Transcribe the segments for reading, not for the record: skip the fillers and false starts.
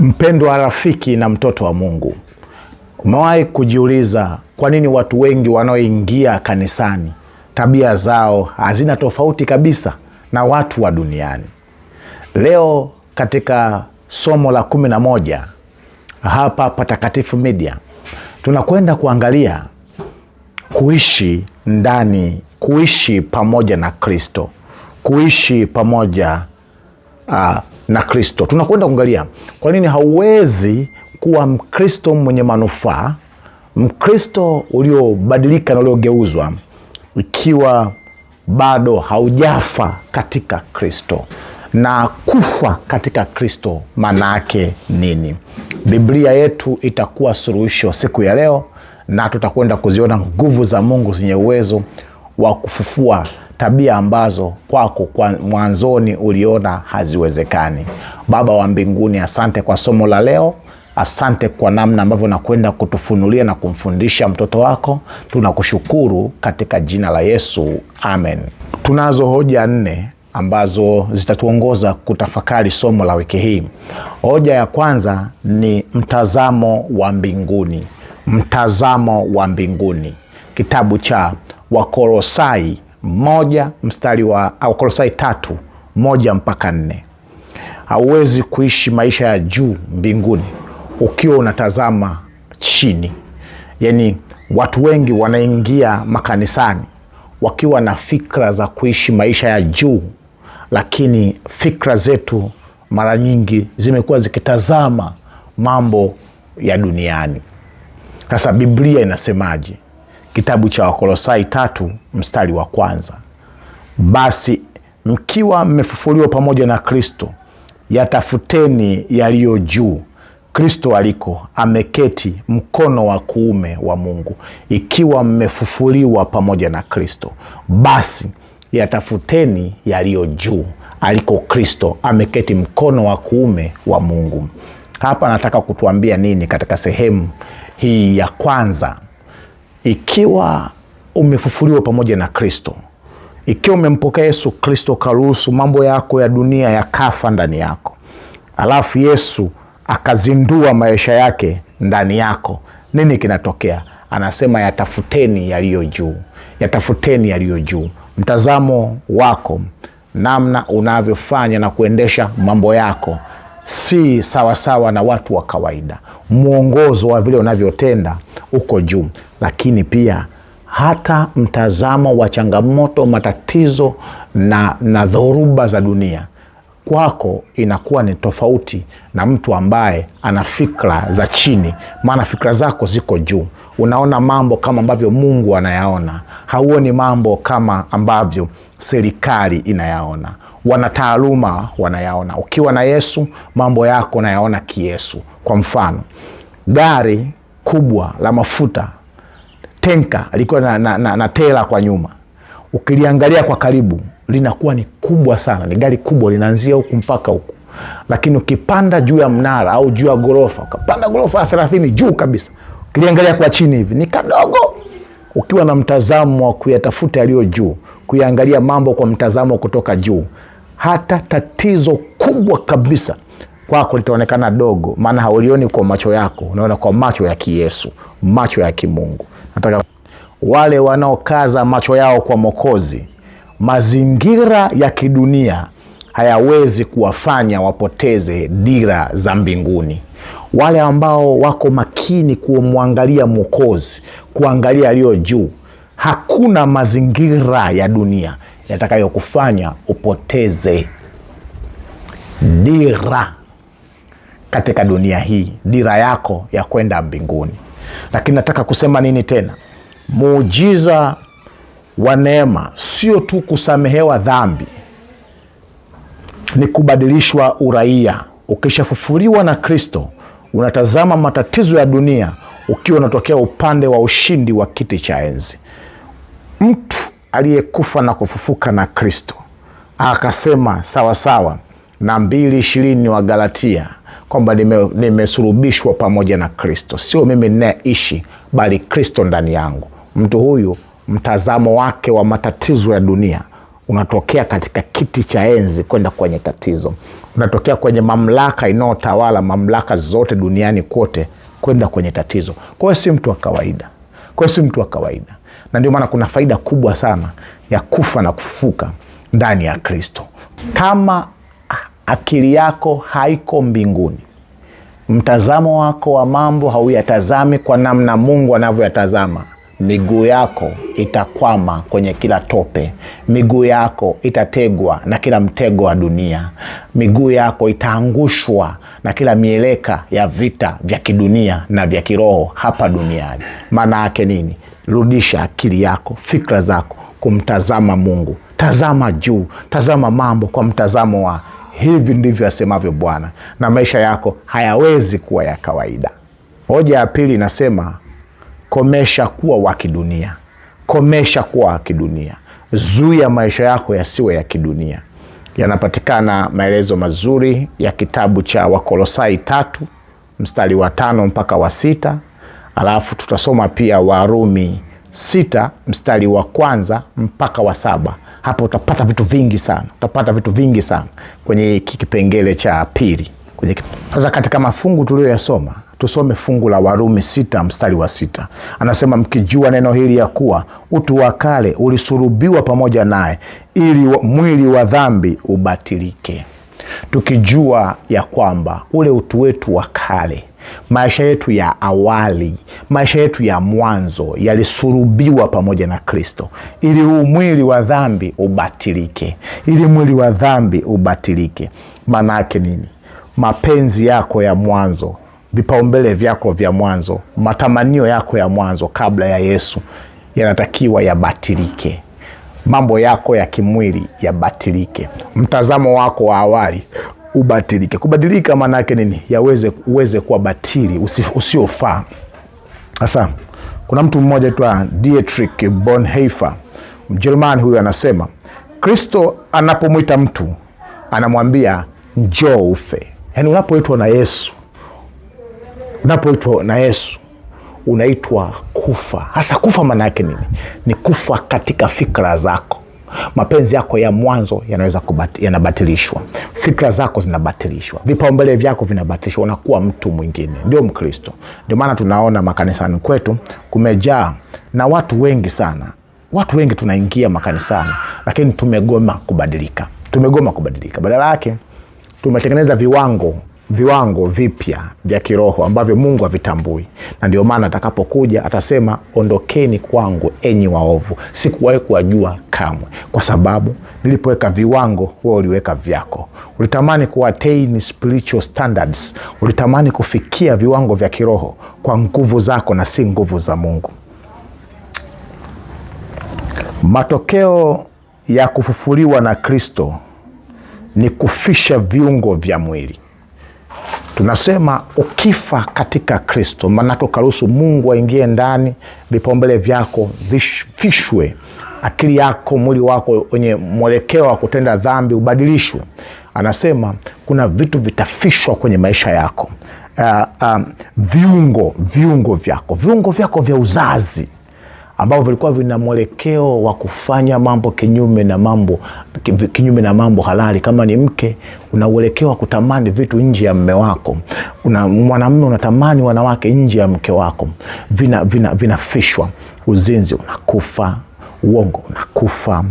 Mpendwa rafiki na mtoto wa Mungu, umewahi kujiuliza kwa nini watu wengi wanaoingia kanisani tabia zao hazina tofauti kabisa na watu wa duniani? Leo katika somo la 11 hapa Patakatifu Media tunakwenda kuangalia kuishi pamoja na Kristo. Kuishi pamoja na Kristo. Tunakwenda kuangalia kwa nini hauwezi kuwa Mkristo mwenye manufaa, Mkristo uliobadilika na uliogeuzwa, ikiwa bado haujafa katika Kristo. Na kufa katika Kristo maana yake nini? Biblia yetu itakuwa suluhisho siku ya leo, na tutakwenda kuziona nguvu za Mungu zenye uwezo wa kufufua tabia ambazo kwako kwa mwanzoni uliona haziwezekani. Baba wa mbinguni, asante kwa somo la leo. Asante kwa namna ambavyo nakwenda kutufunulia na kumfundisha mtoto wako. Tunakushukuru katika jina la Yesu, amen. Tunazo hoja 4 ambazo zitatuongoza kutafakari somo la wiki hii. Hoja ya kwanza ni mtazamo wa mbinguni. Mtazamo wa mbinguni. Kitabu cha Wakolosai 3:1-4. Hauwezi kuishi maisha ya juu mbinguni ukiwa unatazama chini. Yaani watu wengi wanaingia makanisani wakiwa na fikra za kuishi maisha ya juu, lakini fikra zetu mara nyingi zimekuwa zikitazama mambo ya duniani. Sasa Biblia inasemaje? Kitabu cha Wakolosai 3:1. Basi mkiwa mmefufuliwa pamoja na Kristo, yatafuteni yaliyo juu, Kristo aliko ameketi mkono wa kuume wa Mungu. Ikiwa mmefufuliwa pamoja na Kristo, basi yatafuteni yaliyo juu, aliko Kristo ameketi mkono wa kuume wa Mungu. Hapa nataka kutuambia nini katika sehemu hii ya kwanza? Ikiwa umefufuliwa pamoja na Kristo, ikiwa umempokea Yesu Kristo, karuhusu mambo yako ya dunia yakafa ndani yako, alafu Yesu akazindua maisha yake ndani yako, nini kinatokea? Anasema yatafuteni yaliyo juu. Yatafuteni yaliyo juu. Mtazamo wako, namna unavyofanya na kuendesha mambo yako si sawasawa na watu wa kawaida. Mwongozo wa vile unavyotenda uko juu, lakini pia hata mtazamo wa changamoto, matatizo na dhoruba za dunia kwako inakuwa ni tofauti na mtu ambaye ana fikra za chini, maana fikra zako ziko juu. Unaona mambo kama ambavyo Mungu anayaona, hauoni mambo kama ambavyo serikali inayaona, wanataaluma wanayaona. Ukiwa na Yesu, mambo yako nayaona kiyesu. Kwa mfano, gari kubwa la mafuta, tenka likiwa na tela kwa nyuma, ukiliangalia kwa karibu linakuwa ni kubwa sana, ni gari kubwa, linaanzia huku mpaka huku. Lakini ukipanda juu ya mnara au juu ya ghorofa, ukapanda ghorofa ya 30 juu kabisa, ukiliangalia kwa chini hivi ni kadogo. Ukiwa na mtazamo wa kuyatafuta yaliyo juu, kuiangalia mambo kwa mtazamo kutoka juu, hata tatizo kubwa kabisa kwako litaonekana dogo, maana haulioni kwa macho yako, unaona kwa macho ya kiyesu, macho ya kimungu. Nataka wale wanaokaza macho yao kwa Mwokozi, mazingira ya kidunia hayawezi kuwafanya wapoteze dira za mbinguni. Wale ambao wako makini kumwangalia Mwokozi, kuangalia aliyo juu, hakuna mazingira ya dunia yatakayokufanya upoteze dira katika dunia hii, dira yako ya kwenda mbinguni. Lakini nataka kusema nini tena? Muujiza wa neema sio tu kusamehewa dhambi, ni kubadilishwa uraia. Ukishafufuliwa na Kristo, unatazama matatizo ya dunia ukiwa unatokea upande wa ushindi wa kiti cha enzi. Mtu aliyekufa na kufufuka na Kristo akasema sawasawa na 2:20 wa Galatia kwamba nimesulubishwa pamoja na Kristo. Sio mimi ninayeishi, bali Kristo ndani yangu. Mtu huyu mtazamo wake wa matatizo ya dunia unatokea katika kiti cha enzi kwenda kwenye tatizo. Unatokea kwenye mamlaka inayotawala mamlaka zote duniani kote kwenda kwenye tatizo. Kwa hiyo si mtu wa kawaida. Na ndio maana kuna faida kubwa sana ya kufa na kufufuka ndani ya Kristo. Kama akili yako haiko mbinguni, mtazamo wako wa mambo hauyatazami kwa namna Mungu anavyoyatazama, miguu yako itakwama kwenye kila tope. Miguu yako itategwa na kila mtego wa dunia. Miguu yako itaangushwa na kila mieleka ya vita vya kidunia na vya kiroho hapa duniani. Maana yake nini? Rudisha akili yako, fikra zako kumtazama Mungu. Tazama juu, tazama mambo kwa mtazamo wa hivi ndivyo asemavyo Bwana, na maisha yako hayawezi kuwa ya kawaida. Hoja ya pili inasema komesha kuwa wa kidunia. Komesha kuwa wa kidunia. Zuia maisha yako yasiwe ya kidunia. Yanapatikana maelezo mazuri ya kitabu cha Wakolosai 3 mstari wa 5 mpaka wa 6. Alafu tutasoma pia Warumi 6 mstari wa 1 mpaka wa 7. Hapo utapata vitu vingi sana kwenye kipengele cha pili. Sasa katika mafungu tuliyoyasoma, tusome fungu la Warumi 6 mstari wa 6. Anasema, mkijua neno hili ya kuwa utu wa kale ulisulubiwa pamoja naye ili mwili wa dhambi ubatilike. Tukijua ya kwamba ule utu wetu wa kale, maisha yetu ya awali, maisha yetu ya mwanzo yalisulubiwa pamoja na Kristo ili mwili wa dhambi ubatilike. Maana yake nini? Mapenzi yako ya mwanzo, vipaumbele vyako vya mwanzo, matamanio yako ya mwanzo kabla ya Yesu yanatakiwa yabatilike. Mambo yako ya kimwili yabatilike. Mtazamo wako wa awali ubatilike. Kubadilika maana yake nini? Uweze kuwa batili, usiofaa. Sasa kuna mtu mmoja tu Dietrich Bonhoeffer, Mjerumani huyu, anasema Kristo anapomwita mtu anamwambia njoo ufe. Yaani unapoitwa na Yesu unaitwa kufa. Hasa kufa maana yake nini? Ni kufa katika fikra zako. Mapenzi yako ya mwanzo yanabatilishwa. Fikra zako zinabatilishwa. Vipaumbele vyako vinabatilishwa. Unakuwa mtu mwingine. Ndio Mkristo. Ndio maana tunaona makanisani kwetu kumejaa na watu wengi sana. Watu wengi tunaingia makanisani lakini tumegoma kubadilika. Badala yake tumetengeneza viwango vipya vya kiroho ambavyo Mungu havitambui. Na ndio maana atakapokuja atasema, ondokeni kwangu enyi waovu, sikuwahi kuwajua kamwe. Kwa sababu nilipoweka viwango, wewe uliweka vyako. Ulitamani kuattain spiritual standards, ulitamani kufikia viwango vya kiroho kwa nguvu zako na si nguvu za Mungu. Matokeo ya kufufuliwa na Kristo ni kufisha viungo vya mwili. Tunasema ukifa katika Kristo, maana ukaruhusu Mungu aingie ndani, vipaumbele vyako vifishwe, akili yako, mwili wako wenye mwelekeo wa kutenda dhambi ubadilishwe. Anasema kuna vitu vitafishwa kwenye maisha yako. Viungo vyako vya uzazi ambao vilikuwa vina mwelekeo wa kufanya mambo kinyume na mambo halali. Kama ni mke, una uelekeo wa kutamani vitu nje ya mume wako. Mwanamume unatamani wanawake nje ya mke wako. Vinafishwa. Uzinzi unakufa, uongo unakufa,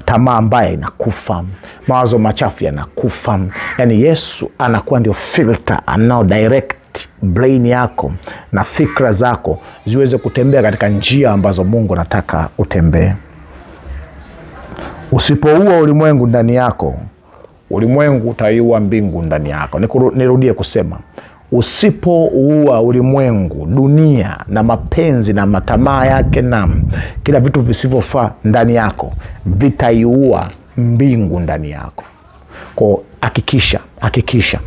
tamaa mbaya inakufa, mawazo machafu yanakufa. Yani Yesu anakuwa ndio filter anao direct brain yako na fikra zako ziweze kutembea katika njia ambazo Mungu anataka utembee. Usipoua ulimwengu ndani yako, ulimwengu utaiua mbingu ndani yako. Nirudie kusema, usipouua ulimwengu, dunia na mapenzi na matamaa yake na kila vitu visivyofaa ndani yako, vitaiua mbingu ndani yako. Kwa hakikisha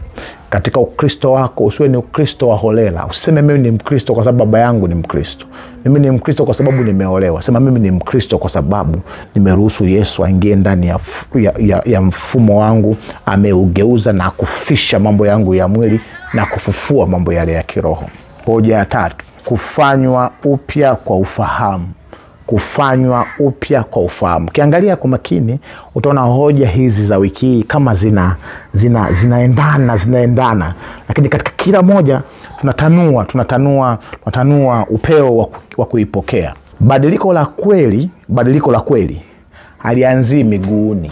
katika Ukristo wako usiwe ni Ukristo wa holela. Usiseme mimi ni Mkristo kwa sababu baba yangu ni Mkristo. Mimi ni Mkristo kwa sababu nimeolewa. Sema mimi ni Mkristo kwa sababu nimeruhusu Yesu aingie ndani ya mfumo wangu, ameugeuza na kufisha mambo yangu ya mwili na kufufua mambo yale ya kiroho. Hoja ya 3, kufanywa upya kwa ufahamu kufanywa upya kwa ufahamu. Ukiangalia kwa makini utaona hoja hizi za wiki hii kama zinaendana, lakini katika kila moja tunatanua upeo wa kuipokea. Badiliko la kweli halianzii miguuni.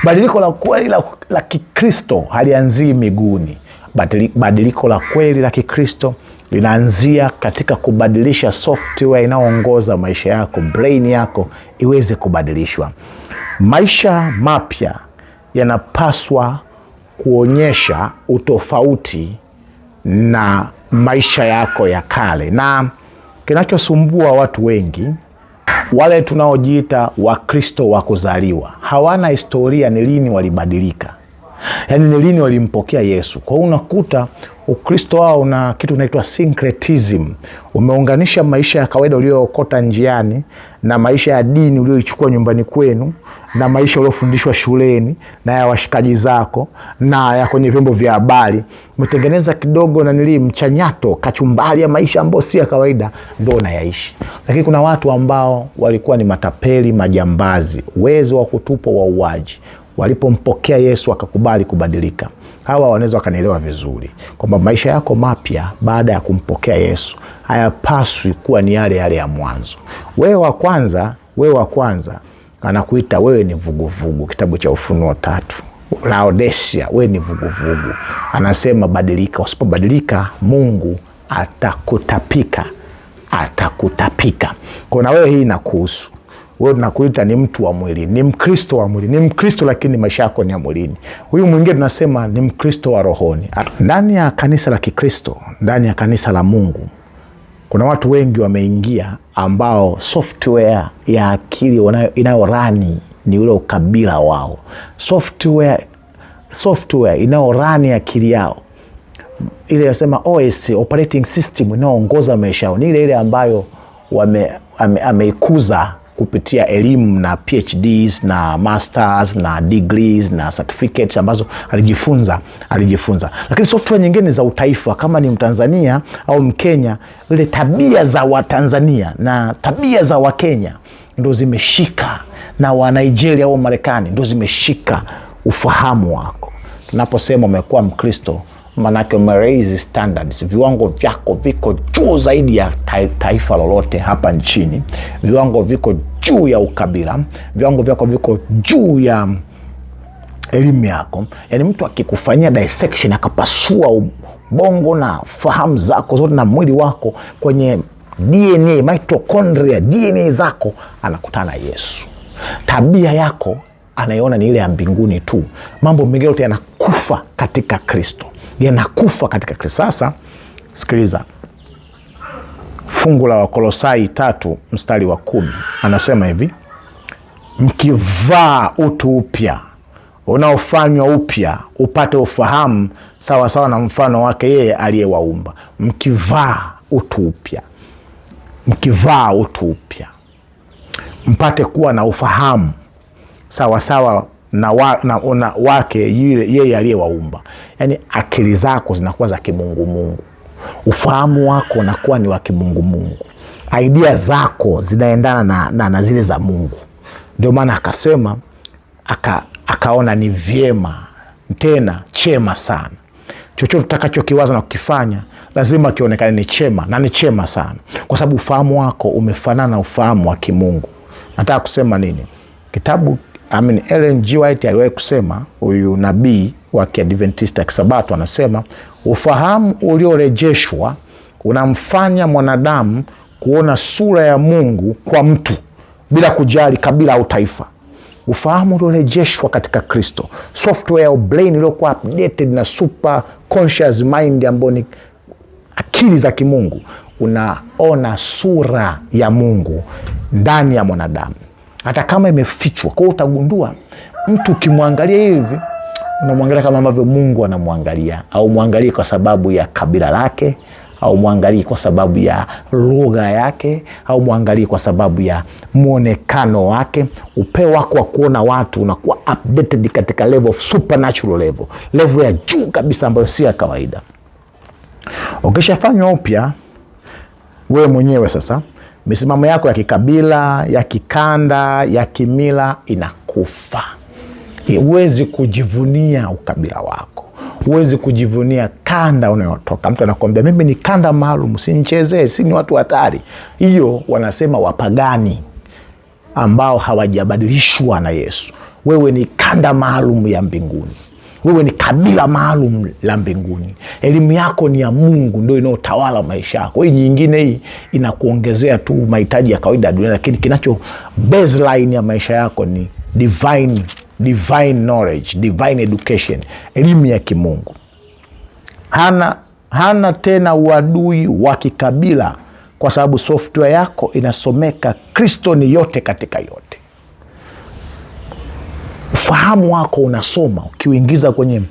Badiliko la kweli la Kikristo halianzii miguuni. Badiliko la kweli la Kikristo linaanzia katika kubadilisha software inayoongoza maisha yako, brain yako iweze kubadilishwa. Maisha mapya yanapaswa kuonyesha utofauti na maisha yako ya kale. Na kinachosumbua watu wengi, wale tunaojiita Wakristo wa kuzaliwa, hawana historia ni lini walibadilika. Yaani ni lini walimpokea Yesu. Kwa hiyo unakuta Ukristo wao una kitu unaitwa syncretism. Umeunganisha maisha ya kawaida uliyookota njiani na maisha ya dini uliyoichukua nyumbani kwenu na maisha uliofundishwa shuleni na ya washikaji zako na ya kwenye vyombo vya habari. Umetengeneza kidogo na mchanyato, kachumbali ya maisha ambayo si ya kawaida, ndio unayaishi. Lakini kuna watu ambao walikuwa ni matapeli, majambazi, uwezo wa kutupwa, wauaji. Walipompokea Yesu wakakubali kubadilika. Hawa wanaweza wakanielewa vizuri kwamba maisha yako mapya baada ya kumpokea Yesu hayapaswi kuwa ni yale ya mwanzo. Wewe wa kwanza anakuita wewe ni vuguvugu, kitabu cha Ufunuo 3. Laodicea, wewe ni vuguvugu. Anasema badilika, usipobadilika Mungu atakutapika. Kwa na wewe hii inakuhusu. Wewe tunakuita ni mtu wa mwili, ni Mkristo wa mwili, ni Mkristo lakini maisha yako ni ya mwilini. Huyu mwingine tunasema ni Mkristo wa rohoni. Ndani ya kanisa la Kikristo, ndani ya kanisa la Mungu, kuna watu wengi wameingia ambao software ya akili inayorani ni ule ukabila wao. Software inayorani akili yao, ile yasema OS, operating system, inayoongoza maisha yao, ni ile ambayo ameikuza kupitia elimu na PhDs na masters na degrees na certificates ambazo alijifunza. Lakini software nyingine za utaifa, kama ni Mtanzania au Mkenya, ile tabia za Watanzania na tabia za Wakenya ndio zimeshika, na wa Nigeria au Marekani ndio zimeshika ufahamu wako. Tunaposema umekuwa Mkristo, manake umeraise standards, viwango vyako viko juu zaidi ya taifa lolote hapa nchini. Viwango viko juu ya ukabila, viwango vyako viko juu ya elimu yako. Yaani mtu akikufanyia dissection, akapasua bongo na fahamu zako zote na mwili wako kwenye DNA, mitochondria, DNA zako, anakutana Yesu. Tabia yako anaiona ni ile ya mbinguni tu. Mambo mengine yote yanakufa katika Kristo. Sasa sikiliza fungu la Wakolosai 3:10, anasema hivi: mkivaa utu upya unaofanywa upya upate ufahamu sawa sawa na mfano wake yeye aliyewaumba. Mkivaa utu upya mpate kuwa na ufahamu sawa sawa na wake yeye aliyewaumba. Yaani akili zako zinakuwa za kimungu. Ufahamu wako unakuwa ni wa kimungu. Idea zako zinaendana na zile za Mungu. Ndio maana akasema akaona ni vyema tena chema sana. Chochote utakachokiwaza na kukifanya lazima kionekane ni chema, na ni chema sana, kwa sababu ufahamu wako umefanana na ufahamu wa kimungu. Nataka kusema nini? Ellen G. White aliwahi kusema, huyu nabii wa Kiadventista Kisabato, anasema ufahamu uliorejeshwa unamfanya mwanadamu kuona sura ya Mungu kwa mtu bila kujali kabila au taifa. Ufahamu uliorejeshwa katika Kristo, software ya brain iliyokuwa updated na super conscious mind, ambayo ni akili za kimungu, unaona sura ya Mungu ndani ya mwanadamu hata kama imefichwa. Kwa hiyo utagundua mtu ukimwangalia hivi, unamwangalia kama ambavyo Mungu anamwangalia. Au mwangalie kwa sababu ya kabila lake, au mwangalie kwa sababu ya lugha yake, au mwangalie kwa sababu ya muonekano wake. Upeo wako wa kuona watu unakuwa updated katika level of supernatural level ya juu kabisa, ambayo si ya kawaida. Ukishafanywa upya wewe mwenyewe sasa, misimamo yako ya kikabila, ya kikanda, ya kimila inakufa. Huwezi kujivunia ukabila wako, huwezi kujivunia kanda unayotoka. Mtu anakuambia mimi ni kanda maalum, usinichezee, si ni watu hatari. Hiyo wanasema wapagani ambao hawajabadilishwa na Yesu. Wewe ni kanda maalum ya mbinguni, wewe ni kabila maalum la mbinguni. Elimu yako ni ya Mungu, ndio inayotawala maisha yako. Hii nyingine hii inakuongezea tu mahitaji ya kawaida ya dunia, lakini kinacho baseline ya maisha yako ni divine knowledge, divine education, elimu ya kimungu. Hana tena uadui wa kikabila, kwa sababu software yako inasomeka Kristo ni yote katika yote. Ufahamu wako unasoma, ukiuingiza kwenye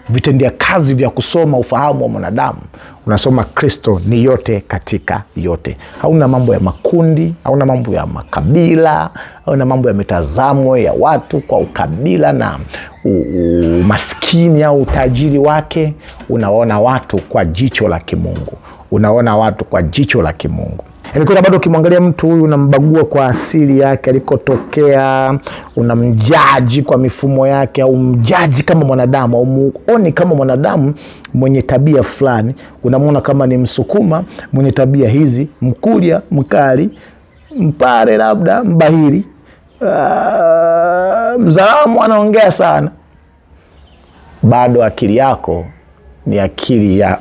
vitendea kazi vya kusoma ufahamu wa mwanadamu, unasoma Kristo ni yote katika yote. Hauna mambo ya makundi, hauna mambo ya makabila, hauna mambo ya mitazamo ya watu kwa ukabila na umaskini au utajiri wake. Unaona watu kwa jicho la kimungu, unaona watu kwa jicho la kimungu. Kuna bado ukimwangalia mtu huyu unambagua kwa asili yake alikotokea, unamjaji kwa mifumo yake, au mjaji kama mwanadamu, au muoni kama mwanadamu mwenye tabia fulani. Unamwona kama ni Msukuma mwenye tabia hizi, Mkuria, Mkali, Mpare, labda Mbahiri, Mzaramo anaongea sana. Bado akili yako ni akili ya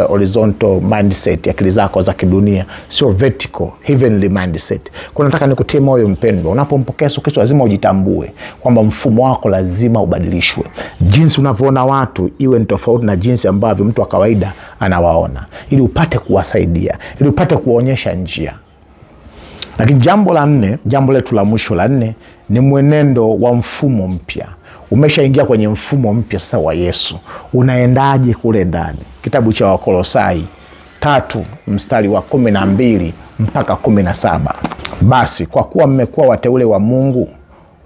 horizontal mindset, akili zako za kidunia, sio vertical heavenly mindset. Kwa nataka nikutie moyo mpendwa, unapompokea Yesu Kristo lazima ujitambue kwamba mfumo wako lazima ubadilishwe. Jinsi unavyoona watu iwe ni tofauti na jinsi ambavyo mtu wa kawaida anawaona, ili upate kuwasaidia, ili upate kuonyesha njia. Lakini jambo letu la mwisho la 4 ni mwenendo wa mfumo mpya. Umeshaingia kwenye mfumo mpya sasa wa Yesu. Unaendaje kule ndani? Kitabu cha Wakolosai 3 mstari wa 12 mpaka 17. Basi kwa kuwa mmekuwa wateule wa Mungu,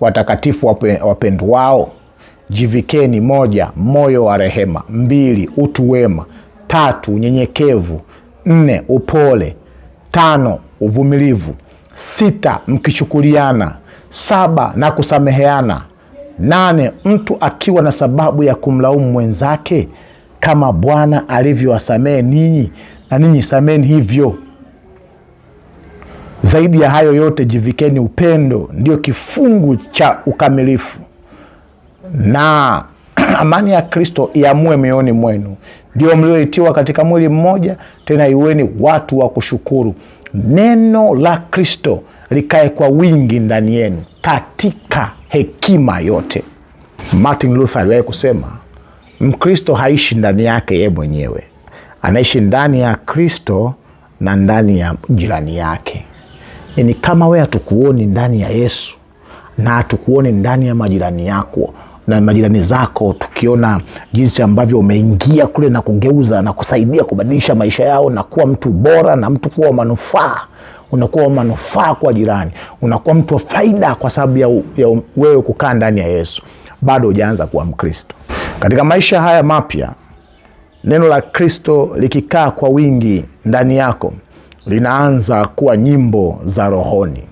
watakatifu wapendwao, jivikeni: 1, moyo wa rehema; 2, utu wema; 3, unyenyekevu; 4, upole; 5, uvumilivu; 6, mkichukuliana; 7, na kusameheana; 8, mtu akiwa na sababu ya kumlaumu mwenzake, kama Bwana alivyowasamehe ninyi, na ninyi sameni hivyo. Zaidi ya hayo yote jivikeni upendo, ndio kifungu cha ukamilifu, na amani ya Kristo iamue mioyoni mwenu, ndio mlioitiwa katika mwili mmoja, tena iweni watu wa kushukuru. Neno la Kristo likae kwa wingi ndani yenu katika hekima yote. Martin Luther aliwahi kusema, Mkristo haishi ndani yake yeye mwenyewe, anaishi ndani ya Kristo na ndani ya jirani yake. Yani kama wewe hatukuoni ndani ya Yesu na hatukuoni ndani ya majirani yako na majirani zako, tukiona jinsi ambavyo umeingia kule na kugeuza na kusaidia kubadilisha maisha yao na kuwa mtu bora na mtu kuwa manufaa, unakuwa manufaa kwa jirani, unakuwa mtu wa faida kwa sababu ya wewe kukaa ndani ya Yesu, bado hujaanza kuwa Mkristo. Katika maisha haya mapya, neno la Kristo likikaa kwa wingi ndani yako, linaanza kuwa nyimbo za rohoni.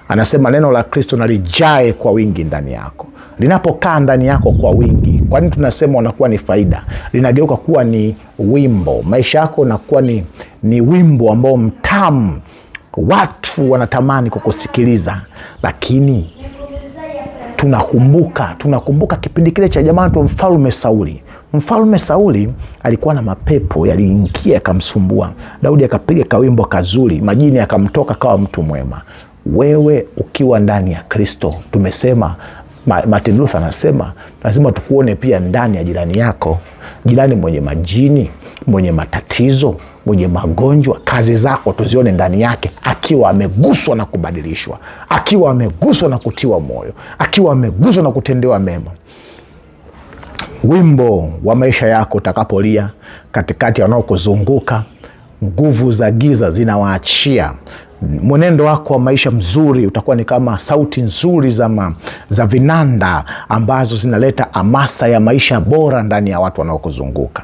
Anasema neno la Kristo na lijae kwa wingi ndani yako. Linapokaa ndani yako kwa wingi, kwa nini tunasema unakuwa ni faida? Linageuka kuwa ni wimbo. Maisha yako unakuwa ni wimbo ambao mtamu, watu wanatamani kukusikiliza. Lakini tunakumbuka kipindi kile cha jamani tu Mfalme Sauli. Mfalme Sauli alikuwa na mapepo yaliingia yakamsumbua. Daudi akapiga kawimbo kazuri, majini yakamtoka kawa mtu mwema. Wewe ukiwa ndani ya Kristo, tumesema, Martin Luther anasema lazima tukuone pia ndani ya jirani yako. Jirani mwenye majini, mwenye matatizo, mwenye magonjwa, kazi zako tuzione ndani yake, akiwa ameguswa na kubadilishwa, akiwa ameguswa na kutiwa moyo, akiwa ameguswa na kutendewa mema. Wimbo wa maisha yako utakapolia katikati ya wanaokuzunguka, nguvu za giza zinawaachia. Mwenendo wako wa maisha mzuri utakuwa ni kama sauti nzuri za vinanda ambazo zinaleta hamasa ya maisha bora ndani ya watu wanaokuzunguka.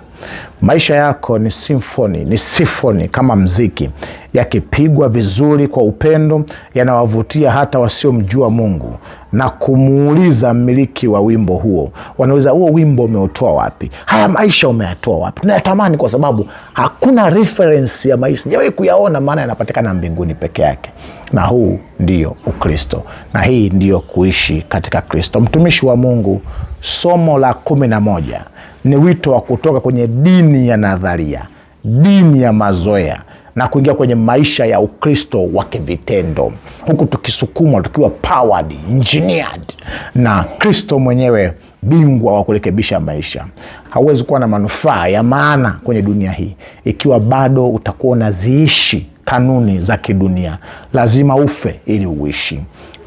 Maisha yako ni symphony, ni symphony kama mziki, yakipigwa vizuri kwa upendo, yanawavutia hata wasiomjua Mungu na kumuuliza mmiliki wa wimbo huo. Wanauliza, huo wimbo umeutoa wapi? Haya maisha umeyatoa wapi? Tunayatamani kwa sababu hakuna reference ya maisha, sijawahi kuyaona, maana yanapatikana mbinguni peke yake. Na huu ndio Ukristo, na hii ndio kuishi katika Kristo. Mtumishi wa Mungu, somo la 11 ni wito wa kutoka kwenye dini ya nadharia, dini ya mazoea, na kuingia kwenye maisha ya Ukristo wa kivitendo, huku tukisukumwa, tukiwa powered, engineered na Kristo mwenyewe, bingwa wa kurekebisha maisha. Hauwezi kuwa na manufaa ya maana kwenye dunia hii ikiwa bado utakuwa unaziishi kanuni za kidunia. Lazima ufe ili uishi.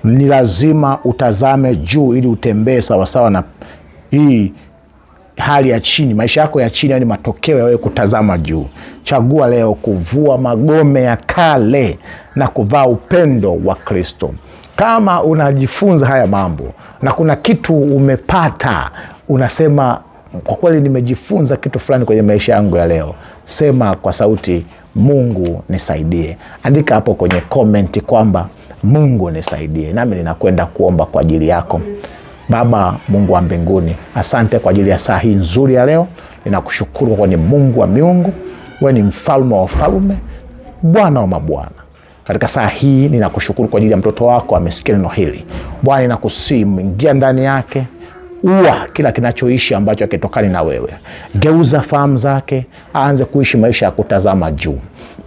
Ni lazima utazame juu ili utembee sawasawa na hii hali ya chini. Maisha yako ya chini ni matokeo ya wewe kutazama juu. Chagua leo kuvua magome ya kale na kuvaa upendo wa Kristo. Kama unajifunza haya mambo na kuna kitu umepata, unasema kwa kweli nimejifunza kitu fulani kwenye maisha yangu ya leo, sema kwa sauti, Mungu nisaidie. Andika hapo kwenye komenti kwamba Mungu nisaidie, nami ninakwenda kuomba kwa ajili yako. Baba Mungu wa mbinguni, asante kwa ajili ya saa hii nzuri ya leo. Ninakushukuru kwa ni Mungu wa miungu, wewe ni mfalme wa wafalme, Bwana wa mabwana. Katika saa hii ninakushukuru kwa ajili ya mtoto wako amesikia neno hili. Bwana, ninakusihi ingia ndani yake, ua kila kinachoishi ambacho hakitokani na wewe. Geuza fahamu zake, aanze kuishi maisha ya kutazama juu.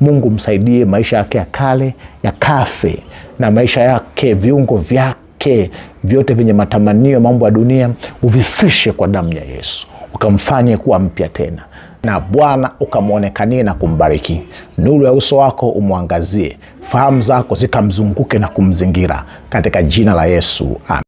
Mungu msaidie maisha yake ya kale ya kafe, na maisha yake, viungo vyake vyote vyenye matamanio mambo ya dunia uvifishe kwa damu ya Yesu, ukamfanye kuwa mpya tena. Na Bwana ukamwonekanie na kumbariki. Nuru ya uso wako umwangazie, fahamu zako zikamzunguke na kumzingira, katika jina la Yesu, amen.